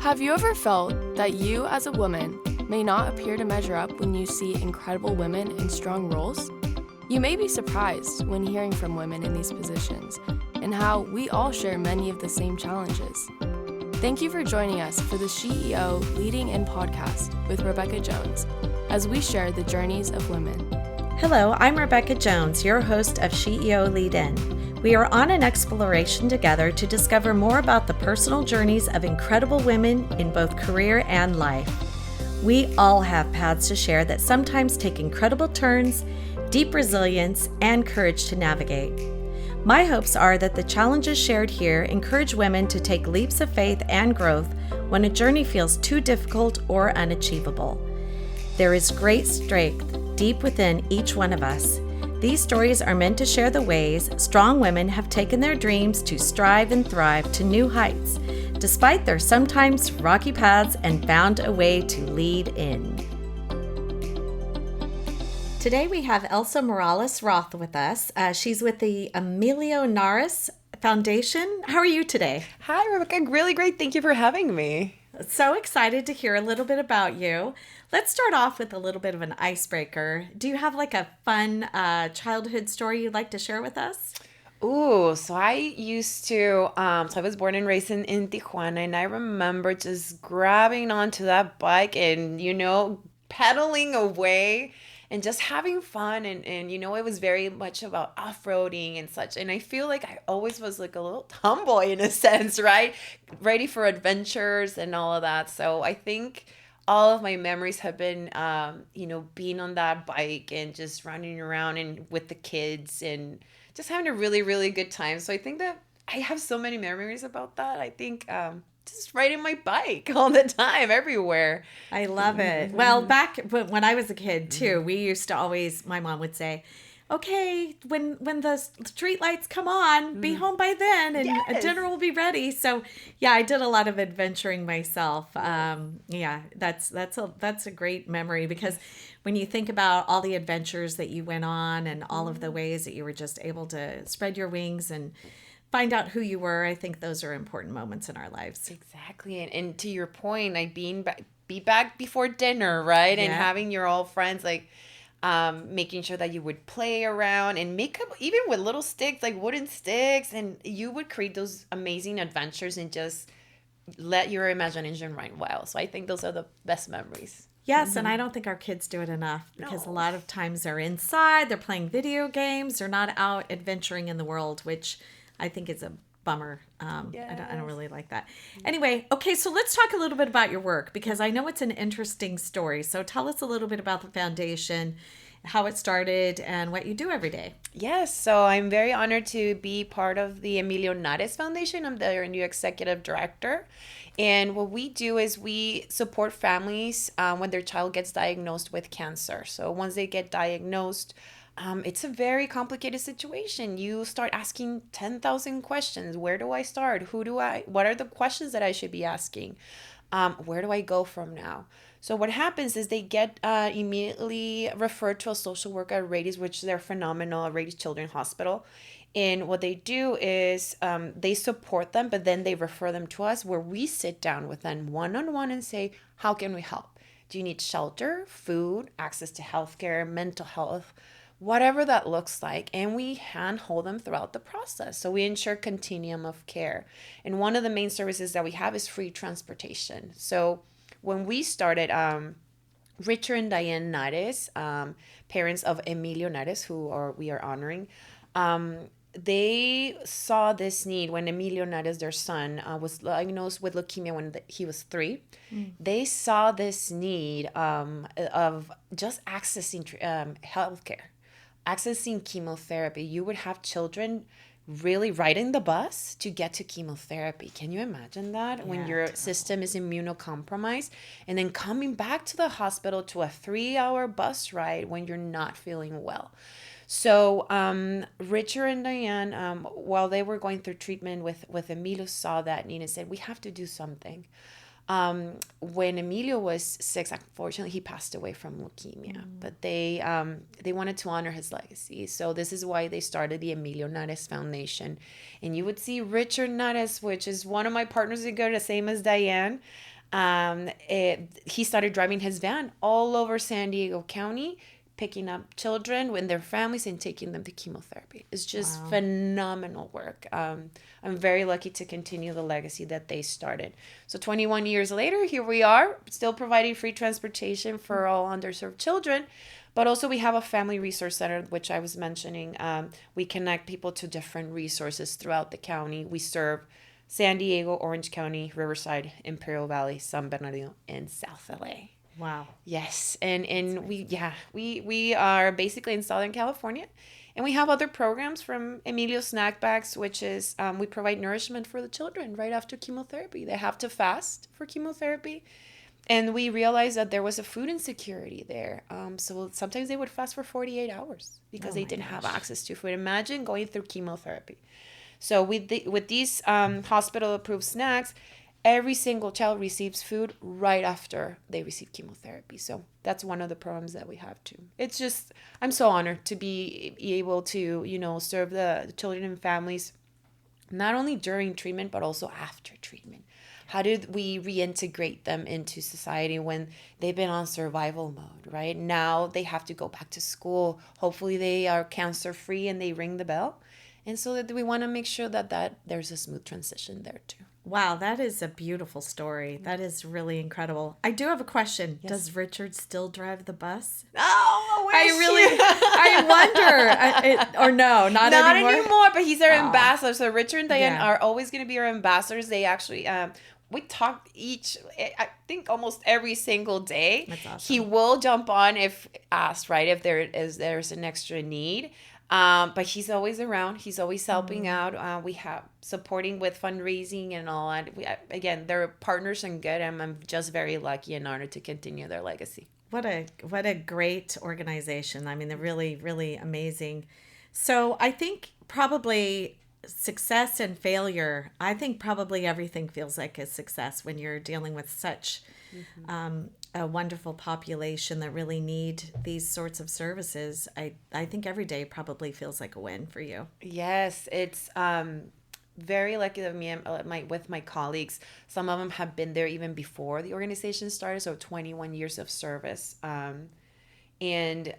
Have you ever felt that you as a woman may not appear to measure up when you see incredible women in strong roles? You may be surprised when hearing from women in these positions and how we all share many of the same challenges. Thank you for joining us for the SheEO Lead-In podcast with Rebecca Jones as we share the journeys of women. Hello, I'm Rebecca Jones, your host of SheEO Lead-In. We are on an exploration together to discover more about the personal journeys of incredible women in both career and life. We all have paths to share that sometimes take incredible turns, deep resilience, and courage to navigate. My hopes are that the challenges shared here encourage women to take leaps of faith and growth when a journey feels too difficult or unachievable. There is great strength deep within each one of us. These stories are meant to share the ways strong women have taken their dreams to strive and thrive to new heights, despite their sometimes rocky paths, and found a way to lead in. Today we have Elsa Morales-Roth with us. She's with the Emilio Nares Foundation. How are you today? Hi, Rebecca. Really great. Thank you for having me. So excited to hear a little bit about you. Let's start off with a little bit of an icebreaker. Do you have like a fun childhood story you'd like to share with us? Ooh, so I used to, so I was born and raised in Tijuana, and I remember just grabbing onto that bike and, pedaling away and just having fun. And it was very much about off-roading and such. And I feel like I always was like a little tomboy in a sense, right? Ready for adventures and all of that. So I think all of my memories have been, being on that bike and just running around and with the kids and just having a really, really good time. So I think that I have so many memories about that. I think just riding my bike all the time, everywhere. I love it. Mm-hmm. Well, back when I was a kid too, we used to always, my mom would say, okay, when the street lights come on, be home by then and Yes. dinner will be ready. So yeah, I did a lot of adventuring myself. That's a great memory, because when you think about all the adventures that you went on and all of the ways that you were just able to spread your wings and find out who you were, I think those are important moments in our lives. Exactly. And to your point, like be back before dinner, right? Yeah. And having your old friends, like making sure that you would play around and make up even with little sticks, like wooden sticks, and you would create those amazing adventures and just let your imagination run wild. So I think those are the best memories. Yes, and I don't think our kids do it enough, because a lot of times they're inside, they're playing video games, they're not out adventuring in the world, which I think is a bummer. Yes. I don't really like that. Anyway, okay, so let's talk a little bit about your work, because I know it's an interesting story. So tell us a little bit about the foundation, how it started, and what you do every day. Yes, so I'm very honored to be part of the Emilio Nares Foundation. I'm their new executive director. And what we do is we support families when their child gets diagnosed with cancer. So once they get diagnosed, it's a very complicated situation. You start asking 10,000 questions. Where do I start? What are the questions that I should be asking? Where do I go from now? So what happens is they get immediately referred to a social worker at Rady's, which they're phenomenal, at Rady's Children's Hospital. And what they do is they support them, but then they refer them to us, where we sit down with them one-on-one and say, how can we help? Do you need shelter, food, access to healthcare, mental health, whatever that looks like? And we handhold them throughout the process. So we ensure continuum of care. And one of the main services that we have is free transportation. So when we started, Richard and Diane Nares, parents of Emilio Nares, we are honoring, they saw this need when Emilio Nares, their son, was diagnosed with leukemia when he was 3. They saw this need of just accessing healthcare, accessing chemotherapy. You would have children really riding the bus to get to chemotherapy. Can you imagine that? When your system is immunocompromised, and then coming back to the hospital to a 3-hour bus ride when you're not feeling well. So Richard and Diane, while they were going through treatment with Emilio, saw that need and said, we have to do something. When Emilio was 6, unfortunately, he passed away from leukemia. But they wanted to honor his legacy. So this is why they started the Emilio Nares Foundation. And you would see Richard Nares, which is one of my partners that go the same as Diane. He started driving his van all over San Diego County, picking up children and their families and taking them to chemotherapy. It's just phenomenal work. I'm very lucky to continue the legacy that they started. So 21 years later, here we are, still providing free transportation for all underserved children. But also we have a family resource center, which I was mentioning. We connect people to different resources throughout the county. We serve San Diego, Orange County, Riverside, Imperial Valley, San Bernardino, and South LA. Wow. Yes. And we are basically in Southern California. And we have other programs from Emilio Snack Bags, which is we provide nourishment for the children right after chemotherapy. They have to fast for chemotherapy. And we realized that there was a food insecurity there. So sometimes they would fast for 48 hours because they didn't have access to food. Imagine going through chemotherapy. So with these hospital-approved snacks, every single child receives food right after they receive chemotherapy. So that's one of the programs that we have too. It's just, I'm so honored to be able to, serve the children and families, not only during treatment, but also after treatment. How did we reintegrate them into society when they've been on survival mode, right? Now they have to go back to school. Hopefully they are cancer-free and they ring the bell. And so that we want to make sure that there's a smooth transition there too. Wow, that is a beautiful story. That is really incredible. I do have a question. Yes. Does Richard still drive the bus? Oh, I wonder. Or no, not anymore. Not anymore, but he's our ambassador. So Richard and Diane are always going to be our ambassadors. They actually, we talk I think almost every single day. That's awesome. He will jump on if asked, right? If there's an extra need. But he's always around. He's always helping out. We have supporting with fundraising and all that. Again, they're partners and good. I'm just very lucky and honored to continue their legacy. What a great organization. I mean, they're really, really amazing. So I think probably success and failure, I think probably everything feels like a success when you're dealing with such a wonderful population that really need these sorts of services. I think every day probably feels like a win for you. Yes, it's very lucky that with my colleagues, some of them have been there even before the organization started, so 21 years of service. And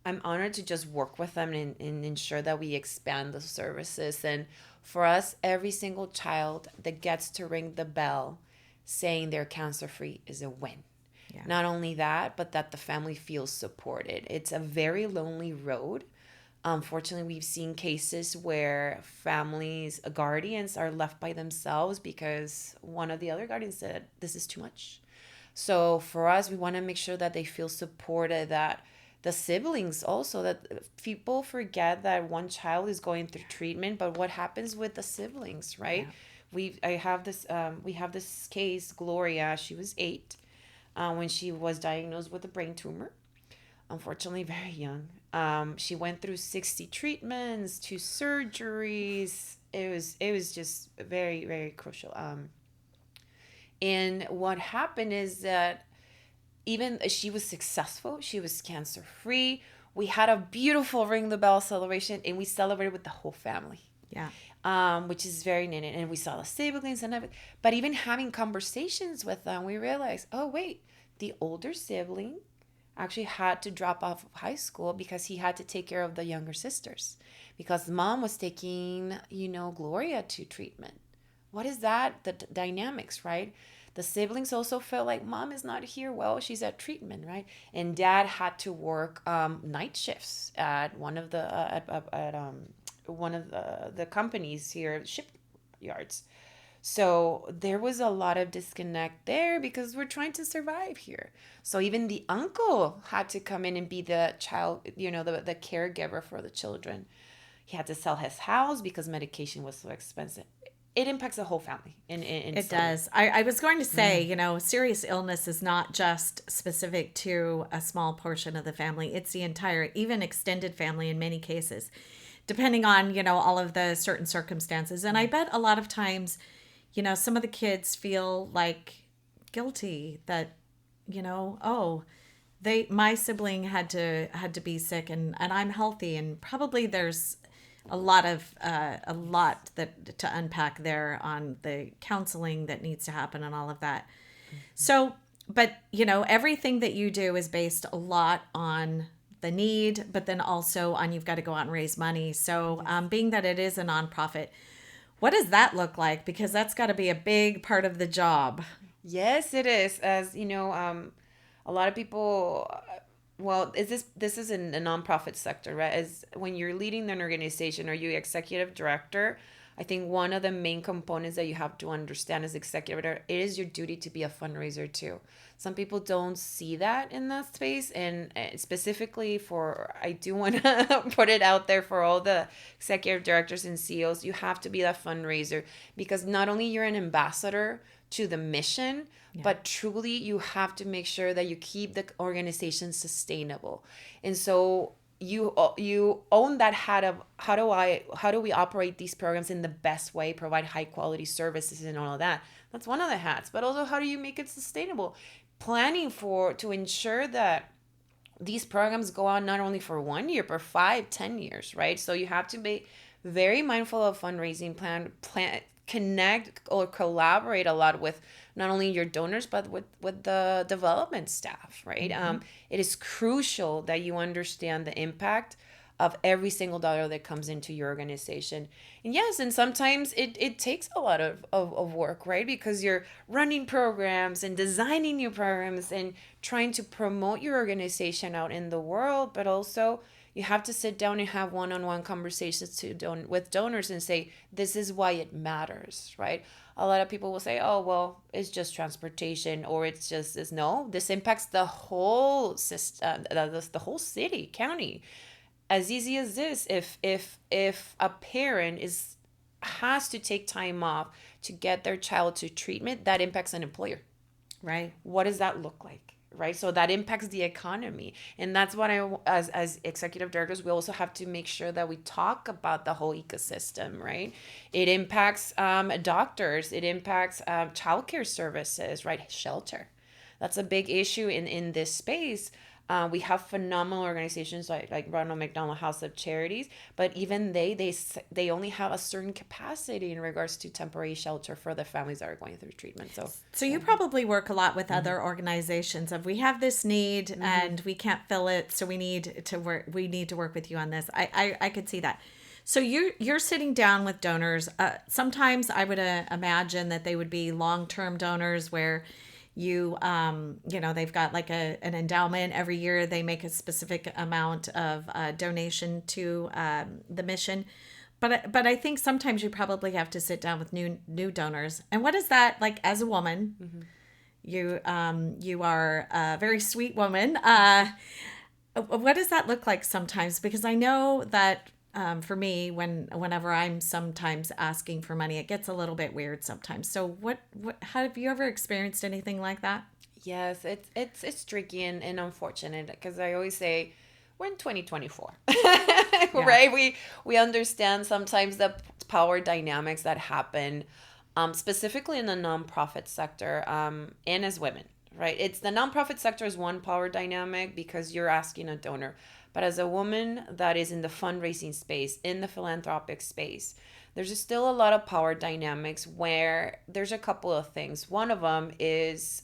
I'm honored to just work with them and ensure that we expand the services. And for us, every single child that gets to ring the bell saying they're cancer-free is a win. Yeah. Not only that, but that the family feels supported. It's a very lonely road. Unfortunately, we've seen cases where families, guardians are left by themselves because one of the other guardians said, this is too much. So for us, we want to make sure that they feel supported, that the siblings also, that people forget that one child is going through treatment, but what happens with the siblings, right? Yeah. We have this case, Gloria. She was 8 when she was diagnosed with a brain tumor. Unfortunately, very young. She went through 60 treatments, 2 surgeries. It was just very, very crucial. And what happened is that even she was successful, she was cancer free. We had a beautiful ring the bell celebration, and we celebrated with the whole family. Yeah. Which is very neat. And we saw the siblings and everything. But even having conversations with them, we realized, oh wait, the older sibling actually had to drop off of high school because he had to take care of the younger sisters, because mom was taking, Gloria to treatment. What is that? The dynamics, right? The siblings also felt like mom is not here. Well, she's at treatment, right? And dad had to work night shifts at one of the the companies here, shipyards. So there was a lot of disconnect there because we're trying to survive here. So even the uncle had to come in and be the child, the caregiver for the children. He had to sell his house because medication was so expensive. It impacts the whole family. It does. I was going to say, serious illness is not just specific to a small portion of the family. It's the entire, even extended family in many cases, depending on, all of the certain circumstances. And I bet a lot of times, some of the kids feel like guilty that, my sibling had to be sick and I'm healthy, and probably there's a lot that to unpack there on the counseling that needs to happen and all of that. So, but everything that you do is based a lot on the need, but then also on you've got to go out and raise money. So, being that it is a nonprofit, what does that look like? Because that's got to be a big part of the job. Yes, it is. As you know, a lot of people. Well, this is in the nonprofit sector, right? As when you're leading an organization or you executive director, I think one of the main components that you have to understand as executive director, it is your duty to be a fundraiser too. Some people don't see that in that space, and specifically for, I do want to put it out there for all the executive directors and CEOs, you have to be that fundraiser, because not only you're an ambassador to the mission, but truly you have to make sure that you keep the organization sustainable. And so you own that hat of how do we operate these programs in the best way, provide high quality services and all of that. That's one of the hats. But also, how do you make it sustainable? Planning to ensure that these programs go on not only for 1 year, but 5-10 years, right? So you have to be very mindful of fundraising, plan, connect or collaborate a lot with not only your donors, but with the development staff, right? It is crucial that you understand the impact of every single dollar that comes into your organization. And yes, and sometimes it takes a lot of work, right? Because you're running programs and designing new programs and trying to promote your organization out in the world, but also you have to sit down and have one-on-one conversations with donors and say, this is why it matters, right? A lot of people will say, oh, well, it's just transportation, or it's just this. No, this impacts the whole system, the whole city, county. As easy as this, if a parent has to take time off to get their child to treatment, that impacts an employer. Right. What does that look like? Right. So that impacts the economy. And that's what as executive directors, we also have to make sure that we talk about the whole ecosystem, right? It impacts doctors, it impacts childcare services, right? Shelter. That's a big issue in this space. We have phenomenal organizations like Ronald McDonald House of Charities, but even they only have a certain capacity in regards to temporary shelter for the families that are going through treatment. So you probably work a lot with other organizations of, we have this need and we can't fill it, so we need to work with you on this. I could see that. So you're sitting down with donors. Sometimes I would imagine that they would be long-term donors where they've got like an endowment every year. They make a specific amount of donation to the mission. But I think sometimes you probably have to sit down with new donors. And what is that like as a woman? Mm-hmm. You are a very sweet woman. What does that look like sometimes? Because I know that for me, whenever I'm sometimes asking for money, it gets a little bit weird sometimes. So what have you ever experienced anything like that? Yes, it's tricky and unfortunate, because I always say we're in 2024, right? We understand sometimes the power dynamics that happen, specifically in the nonprofit sector, and as women, right? It's the nonprofit sector is one power dynamic because you're asking a donor. But as a woman that is in the fundraising space, in the philanthropic space, there's still a lot of power dynamics where there's a couple of things. One of them is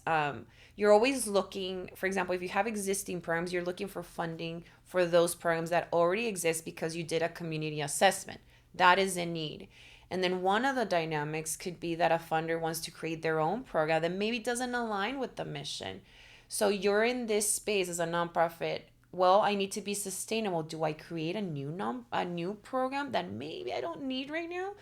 you're always looking, for example, if you have existing programs, you're looking for funding for those programs that already exist because you did a community assessment. That is a need. And then one of the dynamics could be that a funder wants to create their own program that maybe doesn't align with the mission. So you're in this space as a nonprofit. Well, I need to be sustainable. Do I create a new program that maybe I don't need right now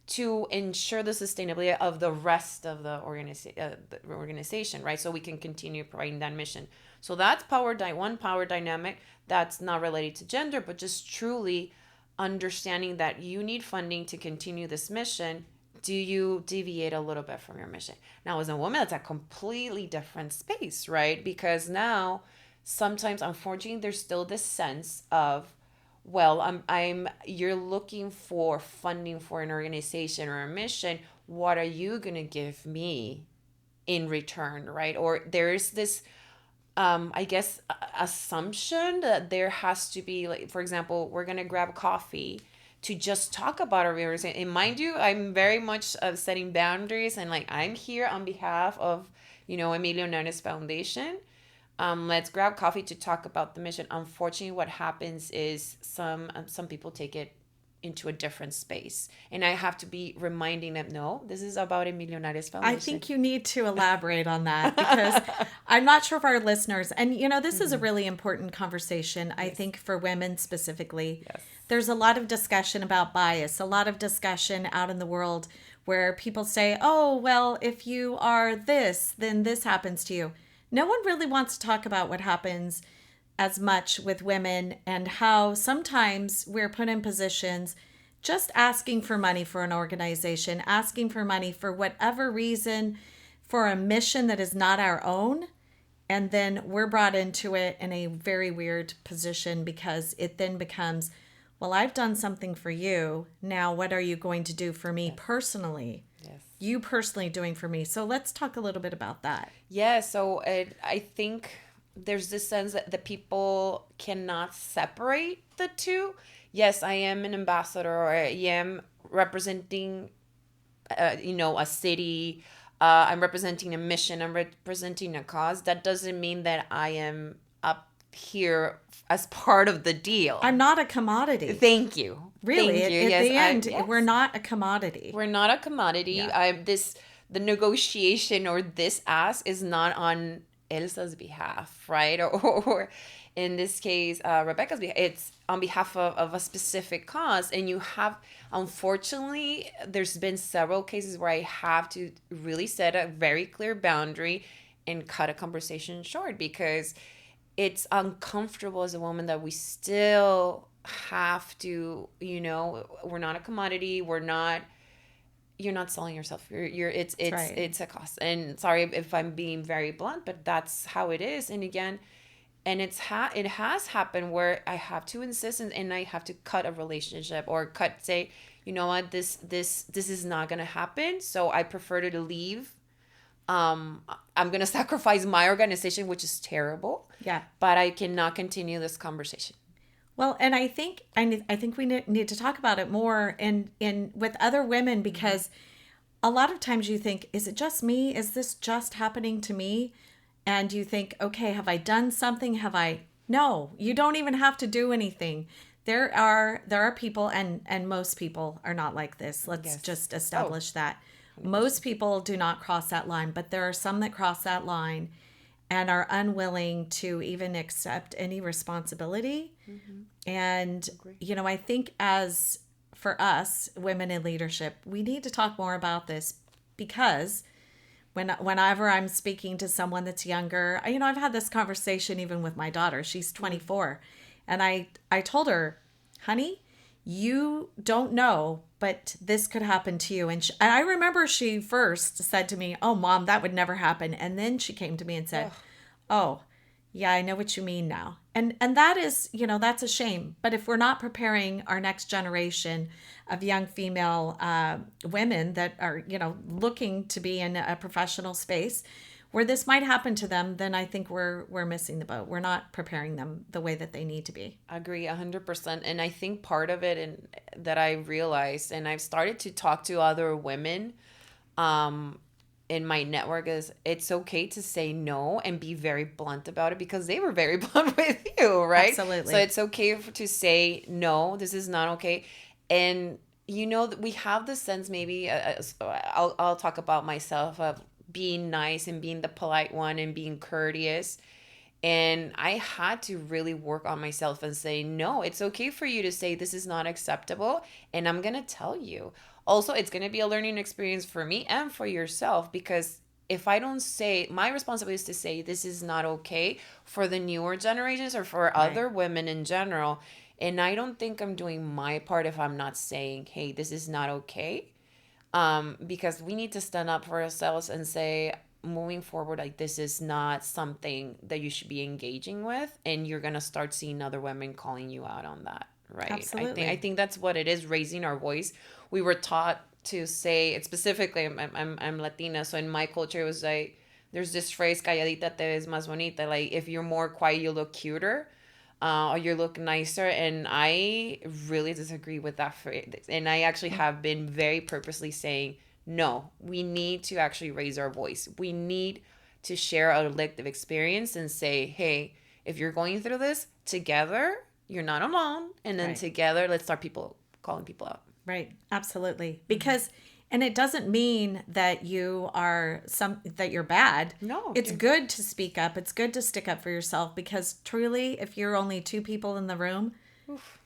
to ensure the sustainability of the rest of the organization, right? So we can continue providing that mission. So that's one power dynamic that's not related to gender, but just truly understanding that you need funding to continue this mission. Do you deviate a little bit from your mission? Now, as a woman, that's a completely different space, right? Because now, sometimes, unfortunately, there's still this sense of, well, you're looking for funding for an organization or a mission. What are you going to give me in return, right? Or there's this, I guess, assumption that there has to be, like, for example, we're going to grab coffee to just talk about our viewers. And mind you, I'm very much setting boundaries, and like I'm here on behalf of, Emilio Nares Foundation. Let's grab coffee to talk about the mission. Unfortunately, what happens is some people take it into a different space, and I have to be reminding them, no, this is about Emilio Nares Foundation. I think you need to elaborate on that, because I'm not sure if our listeners, and this is a really important conversation, I think, for women specifically. Yes. There's a lot of discussion about bias, a lot of discussion out in the world where people say, oh, well, if you are this, then this happens to you. No one really wants to talk about what happens as much with women, and how sometimes we're put in positions just asking for money for an organization, asking for money for whatever reason, for a mission that is not our own. And then we're brought into it in a very weird position, because it then becomes, well, I've done something for you. Now, what are you going to do for me personally? Yes. You personally doing for me. So let's talk a little bit about that. Yeah. So I think there's this sense that the people cannot separate the two. Yes, I am an ambassador, or I am representing, a city. I'm representing a mission. I'm representing a cause. That doesn't mean that I am up here as part of the deal. I'm not a commodity. Thank you. Really, Thank you. at Yes, the end, yes. we're not a commodity. We're not a commodity. Yeah. The negotiation or this ask is not on Elsa's behalf, right? Or in this case, Rebecca's behalf. It's on behalf of a specific cause. And you have, unfortunately, there's been several cases where I have to really set a very clear boundary and cut a conversation short, because it's uncomfortable as a woman that we still have to, we're not a commodity. You're not selling yourself. It's right. It's a cost. And sorry if I'm being very blunt, but that's how it is. And again, and it has happened where I have to insist, and I have to cut a relationship, or say, you know what, this is not gonna happen. So I prefer to leave. I'm gonna sacrifice my organization, which is terrible. Yeah. But I cannot continue this conversation. Well, and I think we need to talk about it more in with other women, because a lot of times you think, is it just me? Is this just happening to me? And you think, okay, have I done something? No, you don't even have to do anything. There are people, and most people are not like this. Let's just establish that. Most people do not cross that line, but there are some that cross that line and are unwilling to even accept any responsibility. Mm-hmm. And, I think as for us, women in leadership, we need to talk more about this, because whenever I'm speaking to someone that's younger, I've had this conversation even with my daughter. She's 24. And I told her, honey, you don't know, but this could happen to you. And I remember she first said to me, oh, Mom, that would never happen. And then she came to me and said, oh, yeah, I know what you mean now. And that is, that's a shame. But if we're not preparing our next generation of young female women that are, looking to be in a professional space where this might happen to them, then I think we're missing the boat. We're not preparing them the way that they need to be. I agree 100%. And I think part of it, and that I realized, and I've started to talk to other women in my network, is it's okay to say no and be very blunt about it, because they were very blunt with you, right? Absolutely. So it's okay to say no, this is not okay. And we have the sense, maybe I'll talk about myself, of being nice and being the polite one and being courteous. And I had to really work on myself and say, no, it's okay for you to say this is not acceptable. And I'm going to tell you. Also, it's going to be a learning experience for me and for yourself, because if I don't say, my responsibility is to say this is not okay for the newer generations or for other women in general. And I don't think I'm doing my part if I'm not saying, hey, this is not okay. Because we need to stand up for ourselves and say, moving forward, like, this is not something that you should be engaging with, and you're gonna start seeing other women calling you out on that, right? Absolutely. I think that's what it is, raising our voice. We were taught to say it specifically. I'm Latina, so in my culture, it was like, there's this phrase, calladita te ves más bonita, like, if you're more quiet, you look cuter. or you look nicer. And I really disagree with that phrase. And I actually have been very purposely saying, no, we need to actually raise our voice. We need to share our lived experience and say, hey, if you're going through this together, you're not alone. And then Right. together, let's start calling people out. Right. Absolutely. Because, and it doesn't mean that that you're bad. No, It's you're- good to speak up. It's good to stick up for yourself, because truly, if you're only two people in the room,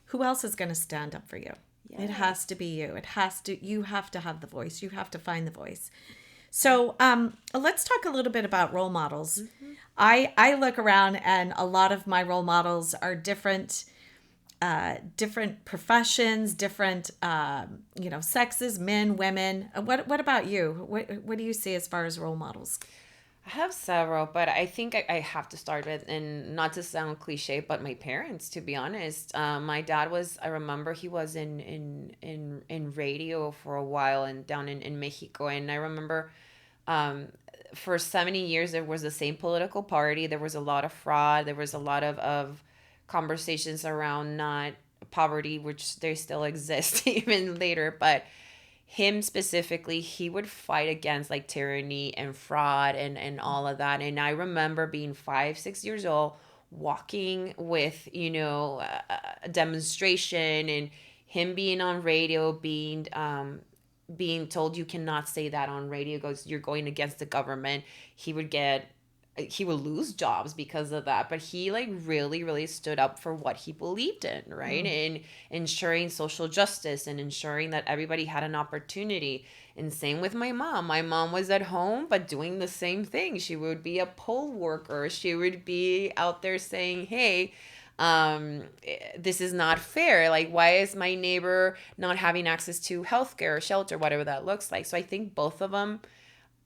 who else is going to stand up for you? It has to be you. You have to have the voice. You have to find the voice. So let's talk a little bit about role models. I look around, and a lot of my role models are different professions, different sexes, men, women. What about you? What do you see as far as role models? I have several, but I think I have to start with, and not to sound cliche, but my parents, to be honest. My dad I remember he was in radio for a while, and down in Mexico. And I remember for 70 years, there was the same political party. There was a lot of fraud. There was a lot of conversations around not poverty, which they still exist even later. But him specifically, he would fight against like tyranny and fraud and all of that. And I remember being 5, 6 years old, walking with, a demonstration, and him being on radio, being told you cannot say that on radio, goes, you're going against the government. He would lose jobs because of that, but he like really, really stood up for what he believed in, right? And ensuring social justice and ensuring that everybody had an opportunity. And same with my mom. My mom was at home, but doing the same thing. She would be a poll worker. She would be out there saying, hey, this is not fair. Like, why is my neighbor not having access to healthcare or shelter, whatever that looks like? So I think both of them,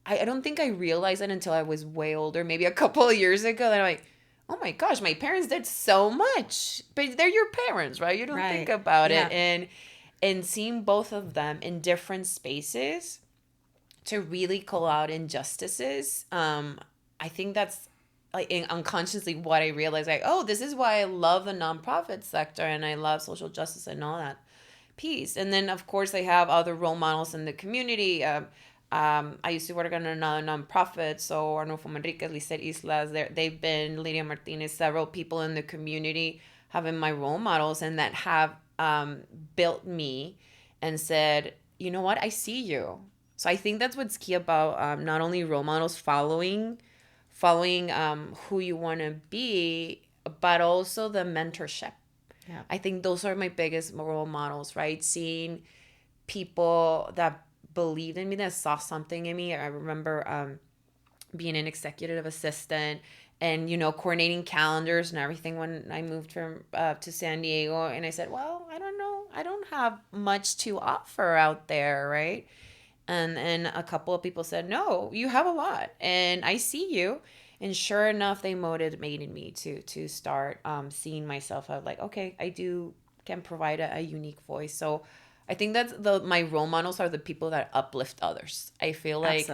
I don't think I realized it until I was way older, maybe a couple of years ago. And I'm like, oh my gosh, my parents did so much. But they're your parents, right? You don't think about it. And seeing both of them in different spaces to really call out injustices, I think that's like unconsciously what I realized. Like, oh, this is why I love the nonprofit sector and I love social justice and all that piece. And then, of course, I have other role models in the community. I used to work on another nonprofit, so Arnulfo Manriquez, Lisette Islas, they've been, Lydia Martinez, several people in the community have been my role models, and that have built me and said, you know what, I see you. So I think that's what's key about not only role models following who you want to be, but also the mentorship. Yeah. I think those are my biggest role models, right? Seeing people that believed in me, that saw something in me. I remember being an executive assistant and, coordinating calendars and everything when I moved from to San Diego. And I said, well, I don't know. I don't have much to offer out there, right? And a couple of people said, no, you have a lot. And I see you. And sure enough, they motivated me to start seeing myself as like, okay, can provide a unique voice. So I think that's my role models are the people that uplift others. I feel like,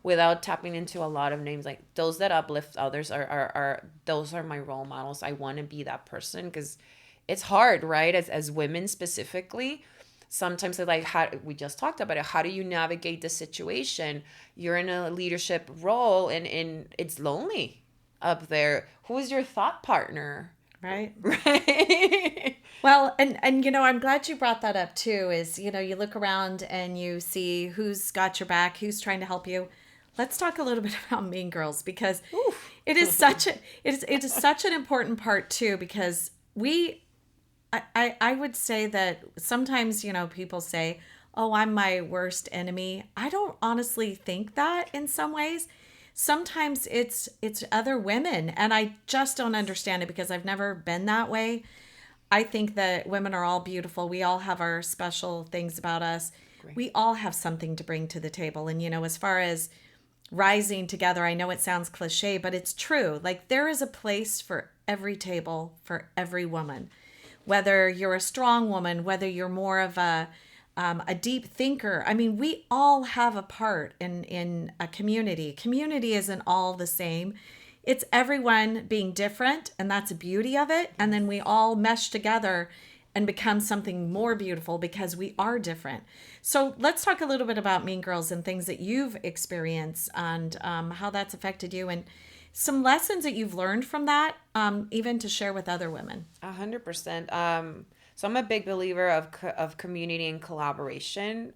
without tapping into a lot of names, like those that uplift others are those are my role models. I want to be that person because it's hard, right? As women specifically, sometimes it's like, we just talked about it. How do you navigate the situation? You're in a leadership role and it's lonely up there. Who is your thought partner? Right. Right. Well, and I'm glad you brought that up too, is, you look around and you see who's got your back, who's trying to help you. Let's talk a little bit about Mean Girls, because it is such an important part too, because I would say that sometimes, people say, oh, I'm my worst enemy. I don't honestly think that in some ways. Sometimes it's other women, and I just don't understand it because I've never been that way. I think that women are all beautiful. We all have our special things about us. Great. We all have something to bring to the table. And, as far as rising together, I know it sounds cliche, but it's true. Like, there is a place for every table, for every woman. Whether you're a strong woman, whether you're more of a deep thinker. I mean, we all have a part in a community. Community isn't all the same. It's everyone being different, and that's the beauty of it. And then we all mesh together and become something more beautiful because we are different. So let's talk a little bit about Mean Girls and things that you've experienced and how that's affected you, and some lessons that you've learned from that, even to share with other women. 100%. So I'm a big believer of community and collaboration.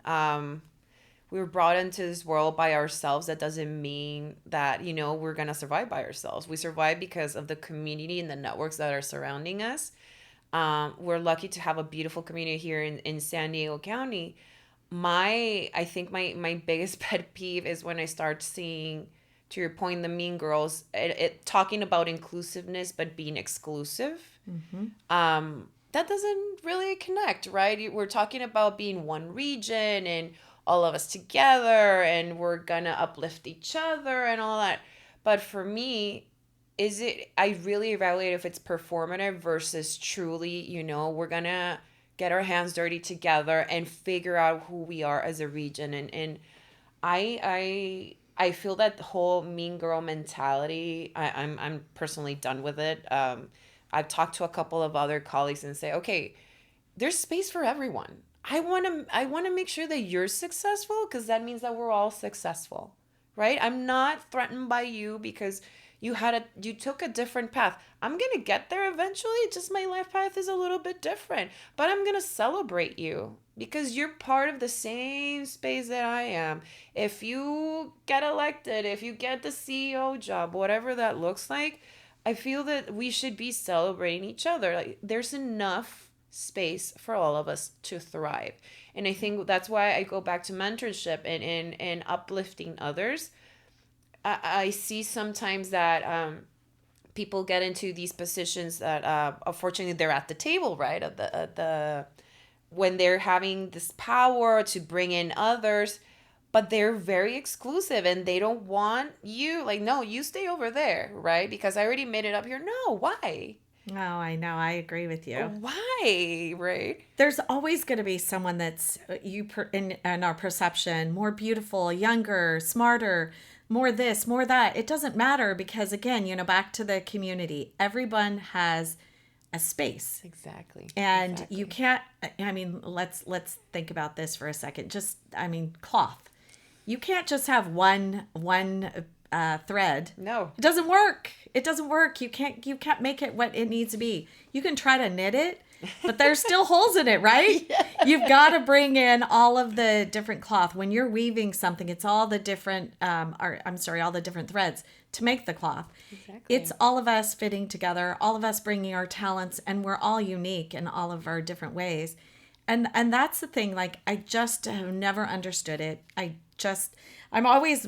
We were brought into this world by ourselves. That doesn't mean that, we're going to survive by ourselves. We survive because of the community and the networks that are surrounding us. We're lucky to have a beautiful community here in San Diego County. I think my biggest pet peeve is when I start seeing, to your point, the Mean Girls, it talking about inclusiveness, but being exclusive. That doesn't really connect, right? We're talking about being one region and all of us together, and we're gonna uplift each other and all that. But for me, I really evaluate if it's performative versus truly, we're gonna get our hands dirty together and figure out who we are as a region. And I feel that the whole mean girl mentality, I'm personally done with it. I've talked to a couple of other colleagues and say, okay, there's space for everyone. I want to make sure that you're successful, because that means that we're all successful, right? I'm not threatened by you because you took a different path. I'm going to get there eventually. Just my life path is a little bit different, but I'm going to celebrate you because you're part of the same space that I am. If you get elected, if you get the CEO job, whatever that looks like, I feel that we should be celebrating each other. Like, there's enough space for all of us to thrive. And I think that's why I go back to mentorship and uplifting others. I see sometimes that people get into these positions that unfortunately they're at the table, right? When they're having this power to bring in others, but they're very exclusive and they don't want you. Like, no, you stay over there, right? Because I already made it up here. No, why? Oh, I know. I agree with you. Why, right? There's always going to be someone that's in our perception more beautiful, younger, smarter, more this, more that. It doesn't matter because, again, back to the community, everyone has a space. Exactly. And you can't, let's think about this for a second. Cloth. You can't just have one thread. No, it doesn't work. It doesn't work. You can't make it what it needs to be. You can try to knit it, but there's still holes in it, right? Yes. You've got to bring in all of the different cloth. When you're weaving something, it's all the different all the different threads to make the cloth. Exactly. It's all of us fitting together, all of us bringing our talents, and we're all unique in all of our different ways. And that's the thing, like, I just have never understood it. I'm always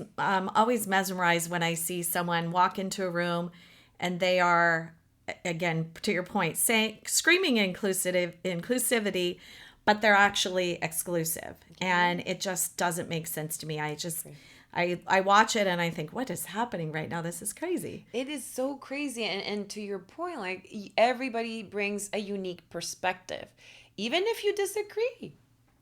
mesmerized when I see someone walk into a room and they are, again, to your point, screaming inclusivity, but they're actually exclusive. And it just doesn't make sense to me. I watch it and I think, what is happening right now? This is crazy. It is so crazy. And to your point, like, everybody brings a unique perspective. Even if you disagree,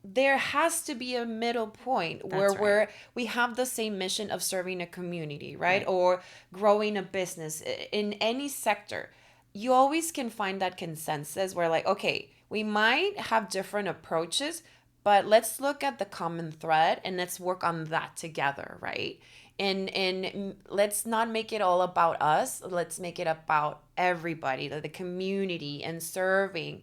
there has to be a middle point where we have the same mission of serving a community, right? Or growing a business in any sector. You always can find that consensus where, like, okay, we might have different approaches, but let's look at the common thread and let's work on that together, right? And let's not make it all about us. Let's make it about everybody, the community, and serving.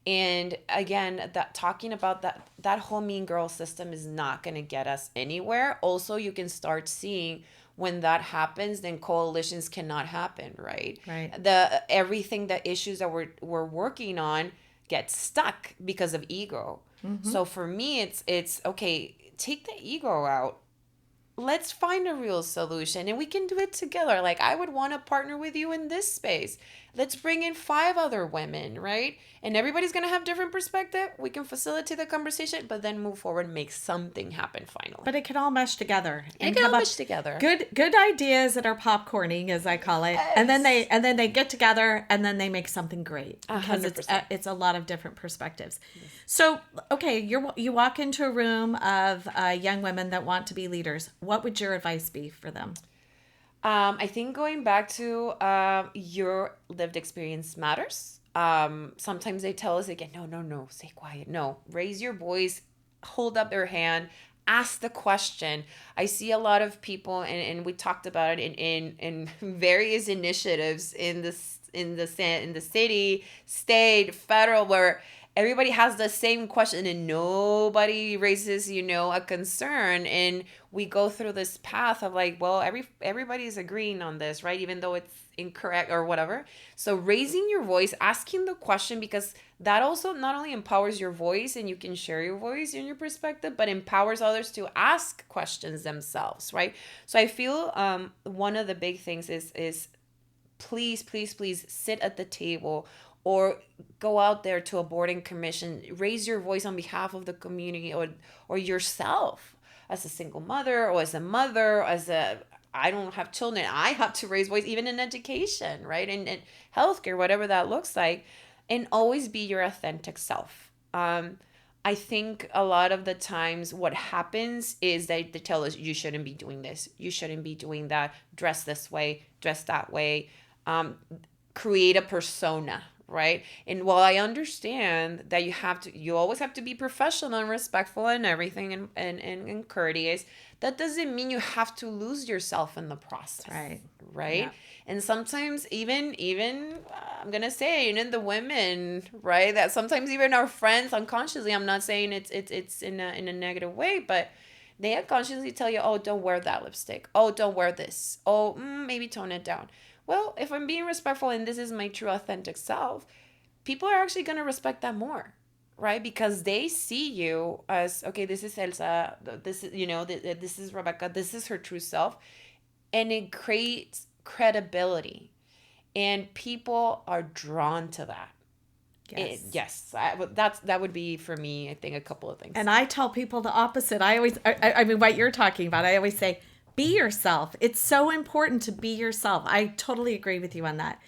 And again, talking about that whole mean girl system is not going to get us anywhere. Also, you can start seeing when that happens, then coalitions cannot happen, right? Right. The issues that we're working on get stuck because of ego. Mm-hmm. So for me, it's okay. Take the ego out. Let's find a real solution, and we can do it together. Like, I would want to partner with you in this space. Let's bring in 5 other women, right? And everybody's going to have different perspective. We can facilitate the conversation, but then move forward and make something happen finally. But it can all mesh together. It can all mesh together. Good ideas that are popcorning, as I call it. Yes. And then they get together and then they make something great. Because 100%. It's a lot of different perspectives. Yes. So, okay, you walk into a room of young women that want to be leaders. What would your advice be for them? I think going back to your lived experience matters. Sometimes they tell us again, no, stay quiet. No, raise your voice, hold up your hand, ask the question. I see a lot of people, and we talked about it in various initiatives in the city, state, federal, where everybody has the same question and nobody raises, a concern. And we go through this path of like, well, everybody's agreeing on this, right? Even though it's incorrect or whatever. So raising your voice, asking the question, because that also not only empowers your voice and you can share your voice and your perspective, but empowers others to ask questions themselves, right? So I feel one of the big things is please, please, please sit at the table or go out there to a boarding commission, raise your voice on behalf of the community or yourself as a single mother or as a mother, I don't have children, I have to raise voice even in education, right? And healthcare, whatever that looks like, and always be your authentic self. I think a lot of the times what happens is they tell us you shouldn't be doing this, you shouldn't be doing that, dress this way, dress that way, create a persona, right? And while I understand that you always have to be professional and respectful and everything and courteous, that doesn't mean you have to lose yourself in the process. Right. Yeah. And sometimes even I'm gonna say, the women, right, that sometimes even our friends unconsciously, I'm not saying it's in a negative way, but they unconsciously tell you, oh, don't wear that lipstick, oh, don't wear this, oh, maybe tone it down. Well, if I'm being respectful and this is my true authentic self, people are actually going to respect that more, right? Because they see you as, okay, this is Elsa, this is, this is Rebecca, this is her true self. And it creates credibility. And people are drawn to that. Yes. That would be for me, I think, a couple of things. And I tell people the opposite. I mean, what you're talking about, I always say, be yourself. It's so important to be yourself. I totally agree with you on that.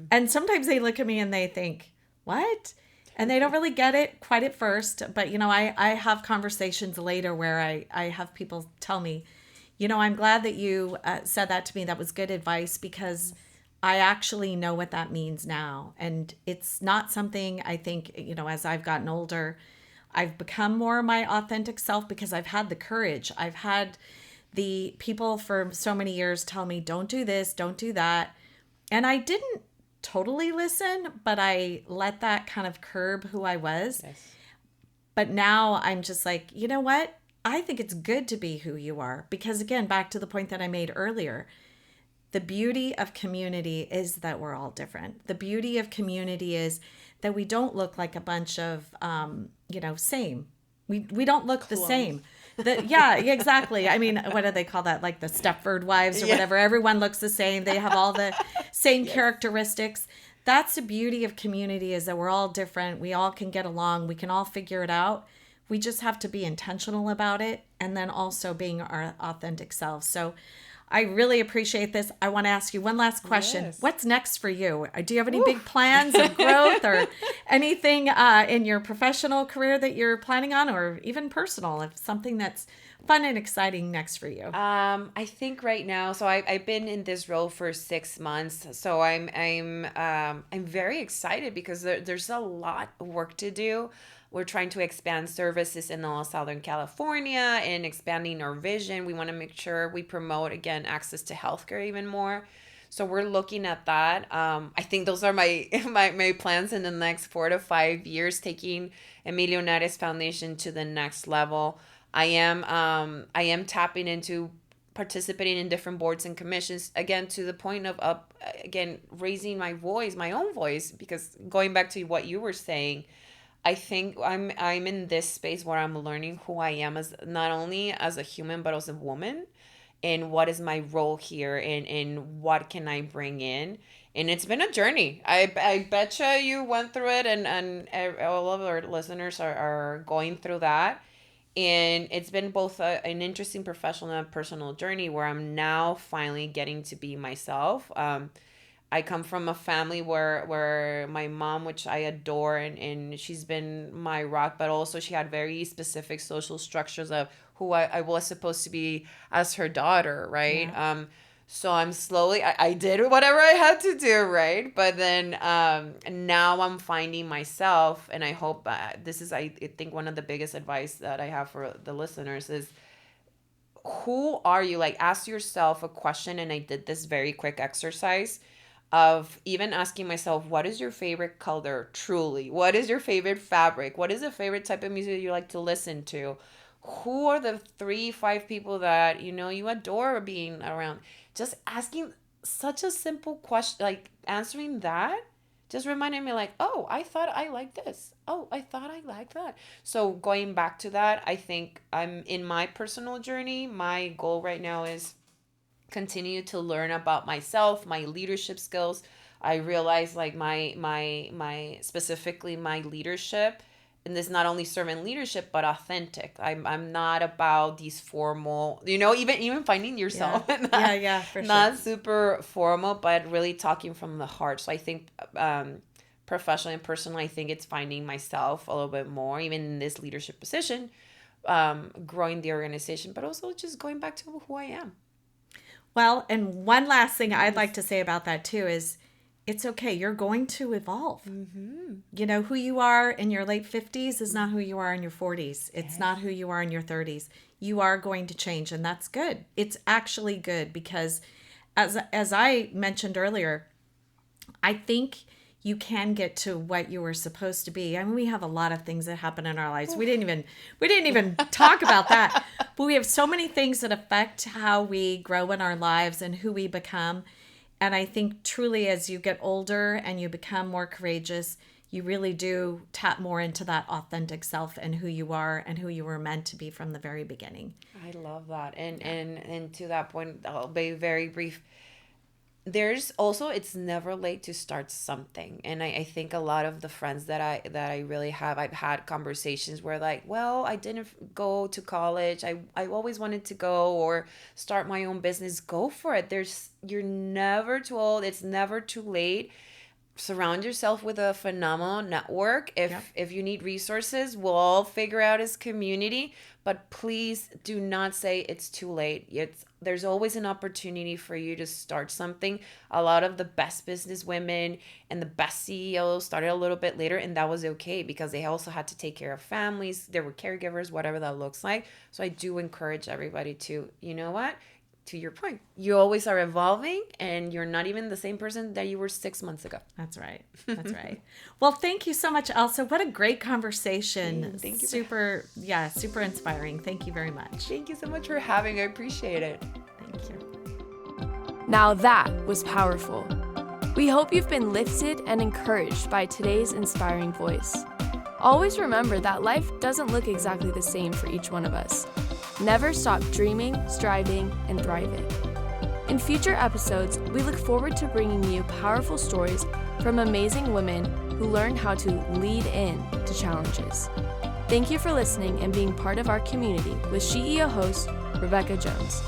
And sometimes they look at me and they think, what? And they don't really get it quite at first. But, I have conversations later where I have people tell me, I'm glad that you said that to me. That was good advice because I actually know what that means now. And it's not something I think, as I've gotten older, I've become more my authentic self because I've had the courage. I've had the people for so many years tell me, don't do this, don't do that. And I didn't totally listen, but I let that kind of curb who I was. Yes. But now I'm just like, you know what? I think it's good to be who you are. Because again, back to the point that I made earlier, the beauty of community is that we're all different. The beauty of community is that we don't look like a bunch of, same. We don't look the same. Yeah, exactly. I mean, what do they call that? Like the Stepford wives or whatever. Everyone looks the same. They have all the same characteristics. That's the beauty of community, is that we're all different. We all can get along. We can all figure it out. We just have to be intentional about it, and then also being our authentic selves. So I really appreciate this. I want to ask you one last question. Yes. What's next for you? Do you have any big plans of growth or anything in your professional career that you're planning on, or even personal, if something that's fun and exciting next for you? I think right now, so I've been in this role for 6 months. So I'm very excited because there's a lot of work to do. We're trying to expand services in all Southern California and expanding our vision. We want to make sure we promote, again, access to healthcare even more. So we're looking at that. I think those are my plans in the next 4 to 5 years, taking Emilio Nares Foundation to the next level. I am tapping into participating in different boards and commissions, again, to the point of raising my voice, my own voice, because going back to what you were saying, I think I'm in this space where I'm learning who I am as not only as a human but as a woman, and what is my role here, and what can I bring in. And it's been a journey. I betcha you went through it, and all of our listeners are going through that. And it's been both an interesting professional and personal journey where I'm now finally getting to be myself. I come from a family where my mom, which I adore, and she's been my rock, but also she had very specific social structures of who I was supposed to be as her daughter, right? Yeah. So I'm slowly, I did whatever I had to do, right? But then now I'm finding myself, and I hope this is, I think, one of the biggest advice that I have for the listeners is, who are you? Like, ask yourself a question. And I did this very quick exercise of even asking myself, what is your favorite color truly? What is your favorite fabric? What is the favorite type of music you like to listen to? Who are the 3-5 people that you adore being around? Just asking such a simple question, like answering that just reminded me, like, oh, I thought I liked this. Oh, I thought I liked that. So going back to that, I think I'm in my personal journey. My goal right now is continue to learn about myself, my leadership skills. I realize, like, my specifically my leadership, and this not only servant leadership but authentic. I'm not about these formal, even finding yourself. Yeah, for Not sure. super formal, but really talking from the heart. So I think professionally and personally, I think it's finding myself a little bit more, even in this leadership position, growing the organization, but also just going back to who I am. Well, and one last thing I'd like to say about that too is it's okay. You're going to evolve. Mm-hmm. Who you are in your late 50s is not who you are in your 40s. It's not who you are in your 30s. You are going to change, and that's good. It's actually good because as I mentioned earlier, I think you can get to what you were supposed to be. I mean, we have a lot of things that happen in our lives. We didn't even talk about that. But we have so many things that affect how we grow in our lives and who we become. And I think truly as you get older and you become more courageous, you really do tap more into that authentic self and who you are and who you were meant to be from the very beginning. I love that. And to that point, I'll be very brief. There's also, it's never late to start something. And I think a lot of the friends that I really have, I've had conversations where, like, well, I didn't go to college. I always wanted to go or start my own business. Go for it. You're never too old. It's never too late. Surround yourself with a phenomenal network. If you need resources, we'll all figure out as community. But please do not say it's too late. There's always an opportunity for you to start something. A lot of the best business women and the best CEOs started a little bit later, and that was okay because they also had to take care of families. There were caregivers, whatever that looks like. So I do encourage everybody to, you know what? To your point, you always are evolving, and you're not even the same person that you were 6 months ago. That's right. That's right. Well, thank you so much, Elsa. What a great conversation. Thank you. Super inspiring. Thank you very much. Thank you so much for having me. I appreciate it. Thank you. Now that was powerful. We hope you've been lifted and encouraged by today's inspiring voice. Always remember that life doesn't look exactly the same for each one of us. Never stop dreaming, striving, and thriving. In future episodes, we look forward to bringing you powerful stories from amazing women who learn how to lead in to challenges. Thank you for listening and being part of our community with SheEO host, Rebecca Jones.